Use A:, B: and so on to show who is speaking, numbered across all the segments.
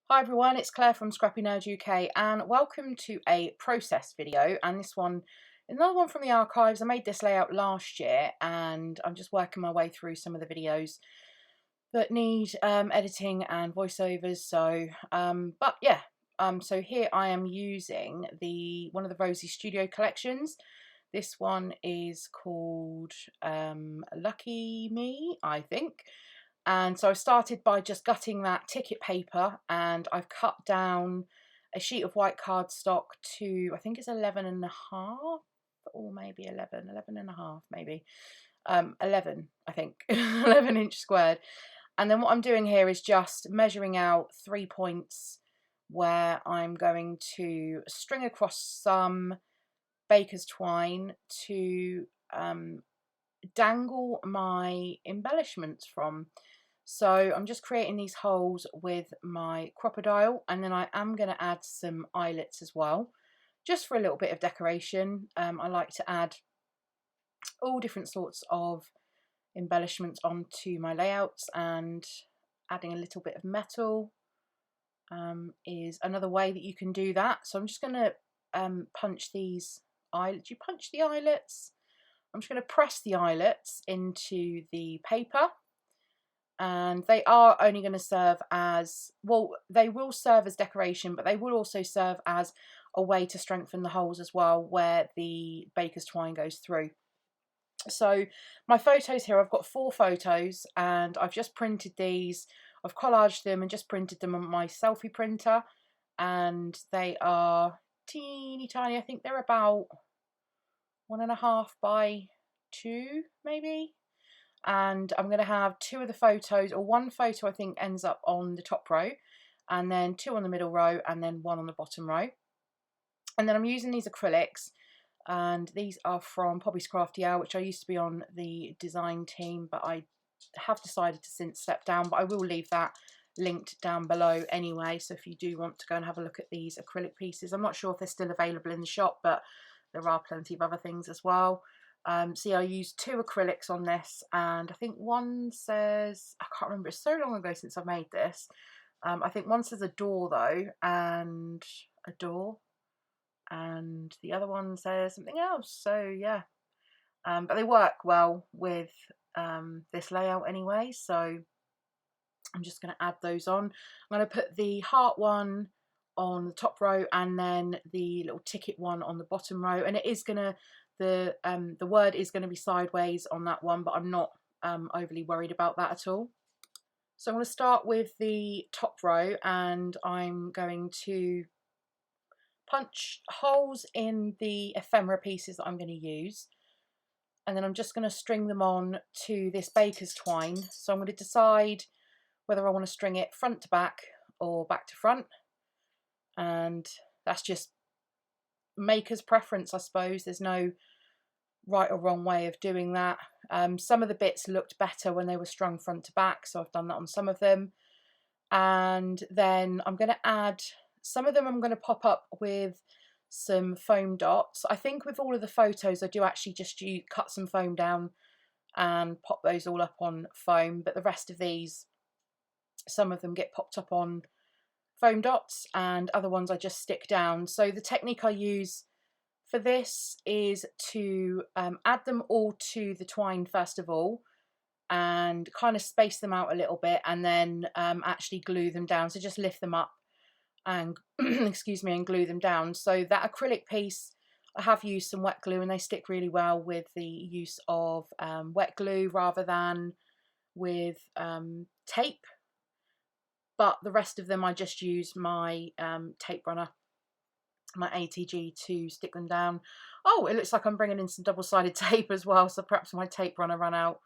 A: Hi everyone, it's Claire from ScrappyNerdUK and welcome to a process video, and this one, another one from the archives. I made this layout last year and I'm just working my way through some of the videos that need editing and voiceovers. So here I am using one of the Rosies Studio collections. This one is called Lucky Me, I think. And so I started by just gutting that ticket paper, and I've cut down a sheet of white cardstock to, I think it's 11.5, or maybe 11.5 maybe. 11, I think, 11 inch squared. And then what I'm doing here is just measuring out 3 points where I'm going to string across some baker's twine to dangle my embellishments from. So I'm just creating these holes with my crocodile, and then I am going to add some eyelets as well, just for a little bit of decoration. I like to add all different sorts of embellishments onto my layouts, and adding a little bit of metal is another way that you can do that. So I'm just going to punch these eyelets. You punch the eyelets. I'm just going to press the eyelets into the paper, and they are only going to serve as, well, they will serve as decoration, but they will also serve as a way to strengthen the holes as well where the baker's twine goes through. So my photos here, I've got 4 photos and I've just printed these. I've collaged them and just printed them on my selfie printer, and they are teeny tiny. I think they're about 1.5 by 2 maybe. And I'm going to have 2 of the photos, or 1 photo I think ends up on the top row, and then 2 on the middle row, and then 1 on the bottom row. And then I'm using these acrylics, and these are from Poppys Crafty Owl, which I used to be on the design team, but I have decided to since step down, but I will leave that linked down below anyway. So if you do want to go and have a look at these acrylic pieces, I'm not sure if they're still available in the shop, but there are plenty of other things as well. See, I used 2 acrylics on this, and I think one says, I can't remember, it's so long ago since I made this. I think one says a door though, and a door, and the other one says something else. So yeah, but they work well with this layout anyway, so I'm just going to add those on. I'm going to put the heart one on the top row, and then the little ticket one on the bottom row, and it is going to, the word is going to be sideways on that one, but I'm not overly worried about that at all. So I'm going to start with the top row, and I'm going to punch holes in the ephemera pieces that I'm going to use, and then I'm just going to string them on to this baker's twine. So I'm going to decide whether I want to string it front to back or back to front, and that's just maker's preference, I suppose. There's no right or wrong way of doing that. Some of the bits looked better when they were strung front to back, so I've done that on some of them. And then I'm going to add, some of them I'm going to pop up with some foam dots. I think with all of the photos I do actually just cut some foam down and pop those all up on foam, but the rest of these, some of them get popped up on foam dots and other ones I just stick down. So the technique I use for this is to add them all to the twine first of all, and kind of space them out a little bit, and then actually glue them down. So just lift them up and excuse me, and glue them down. So that acrylic piece, I have used some wet glue, and they stick really well with the use of wet glue rather than with tape. But the rest of them I just use my tape runner, my ATG, to stick them down. Oh, it looks like I'm bringing in some double-sided tape as well, so perhaps my tape runner ran out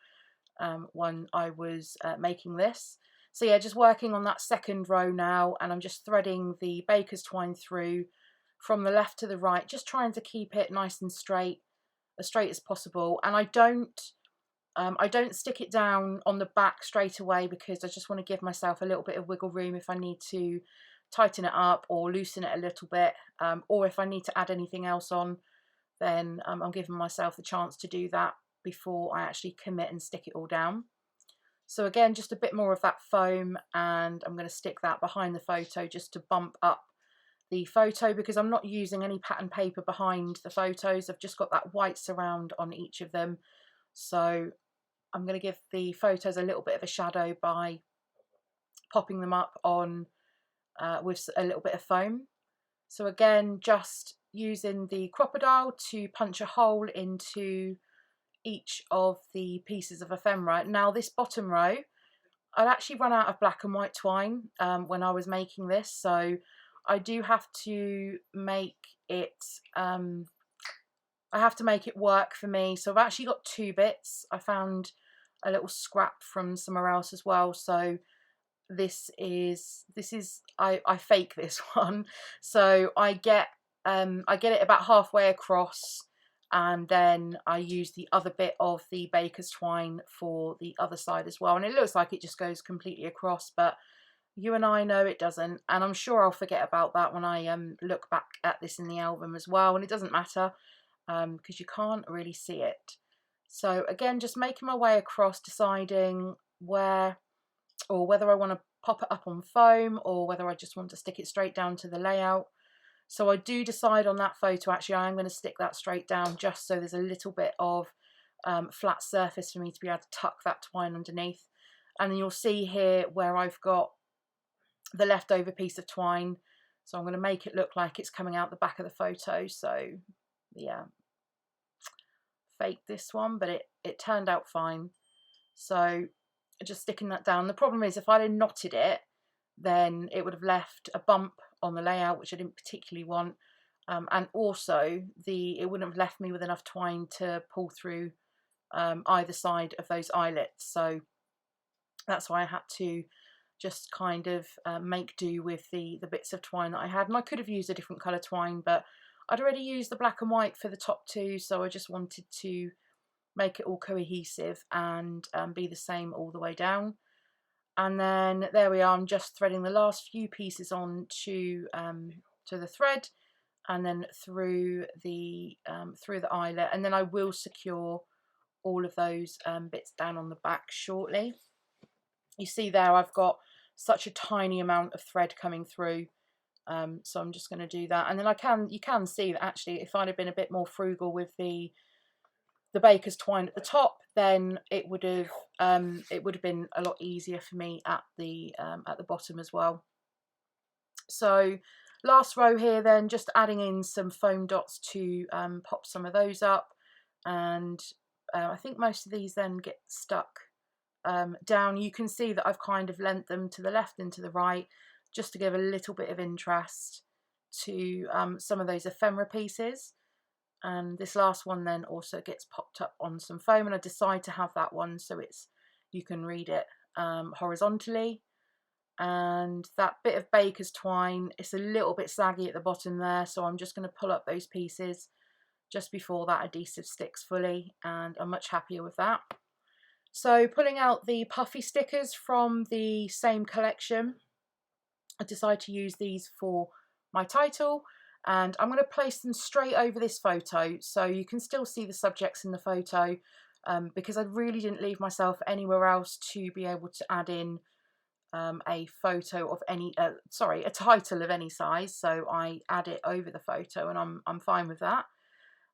A: when I was making this. So yeah, just working on that second row now, and I'm just threading the baker's twine through from the left to the right, just trying to keep it nice and straight, as straight as possible. And I don't stick it down on the back straight away, because I just want to give myself a little bit of wiggle room if I need to tighten it up or loosen it a little bit, or if I need to add anything else on, then I'm giving myself the chance to do that before I actually commit and stick it all down. So again, just a bit more of that foam, and I'm going to stick that behind the photo just to bump up the photo, because I'm not using any pattern paper behind the photos. I've just got that white surround on each of them. So I'm going to give the photos a little bit of a shadow by popping them up on with a little bit of foam. So again, just using the crocodile to punch a hole into each of the pieces of ephemera. Now this bottom row, I'd actually run out of black and white twine when I was making this, so I do have to make it I have to make it work for me. So I've actually got 2 bits. I found a little scrap from somewhere else as well, so this is I fake this one. So I get it about halfway across, and then I use the other bit of the baker's twine for the other side as well, and it looks like it just goes completely across, but you and I know it doesn't, and I'm sure I'll forget about that when I look back at this in the album as well, and it doesn't matter because you can't really see it. So again, just making my way across, deciding where or whether I want to pop it up on foam or whether I just want to stick it straight down to the layout. So I do decide on that photo, actually I am going to stick that straight down just so there's a little bit of flat surface for me to be able to tuck that twine underneath. And then you'll see here where I've got the leftover piece of twine, so I'm going to make it look like it's coming out the back of the photo. So yeah, fake this one, but it turned out fine. So just sticking that down. The problem is if I'd have knotted it, then it would have left a bump on the layout, which I didn't particularly want, and also it wouldn't have left me with enough twine to pull through either side of those eyelets. So that's why I had to just kind of make do with the bits of twine that I had, and I could have used a different colour twine, but I'd already used the black and white for the top 2, so I just wanted to make it all cohesive and be the same all the way down. And then there we are, I'm just threading the last few pieces on to the thread, and then through the eyelet, and then I will secure all of those bits down on the back shortly. You see there I've got such a tiny amount of thread coming through, so I'm just going to do that, and then you can see that actually if I'd have been a bit more frugal with the baker's twine at the top, then it would have been a lot easier for me at the bottom as well. So last row here, then just adding in some foam dots to pop some of those up, and I think most of these then get stuck down. You can see that I've kind of lent them to the left and to the right just to give a little bit of interest to some of those ephemera pieces. And this last one then also gets popped up on some foam, and I decide to have that one so you can read it horizontally. And that bit of baker's twine, it's a little bit saggy at the bottom there, so I'm just going to pull up those pieces just before that adhesive sticks fully, and I'm much happier with that. So pulling out the puffy stickers from the same collection, I decided to use these for my title, and I'm going to place them straight over this photo so you can still see the subjects in the photo, because I really didn't leave myself anywhere else to be able to add in a photo of any a title of any size, so I add it over the photo, and I'm fine with that.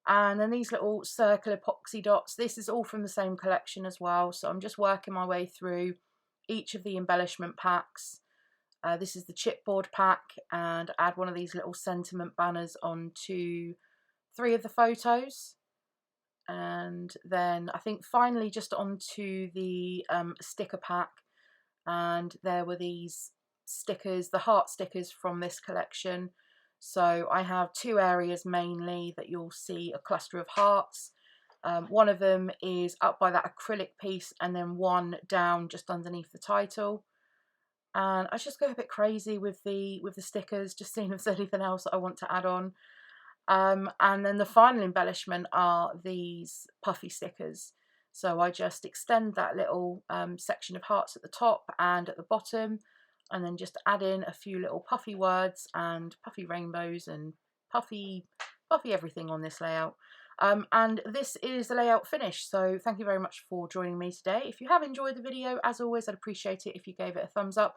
A: And then these little circle epoxy dots, this is all from the same collection as well, so I'm just working my way through each of the embellishment packs. This is the chipboard pack, and add one of these little sentiment banners onto 3 of the photos, and then I think finally just onto the sticker pack, and there were these stickers, the heart stickers from this collection. So I have 2 areas mainly that you'll see a cluster of hearts. One of them is up by that acrylic piece, and then one down just underneath the title. And I just go a bit crazy with the stickers, just seeing if there's anything else that I want to add on. And then the final embellishment are these puffy stickers. So I just extend that little section of hearts at the top and at the bottom, and then just add in a few little puffy words and puffy rainbows and puffy everything on this layout. And this is the layout finished. So thank you very much for joining me today. If you have enjoyed the video, as always, I'd appreciate it if you gave it a thumbs up.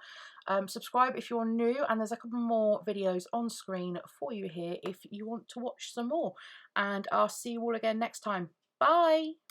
A: Subscribe if you're new, and there's a couple more videos on screen for you here if you want to watch some more. And I'll see you all again next time. Bye!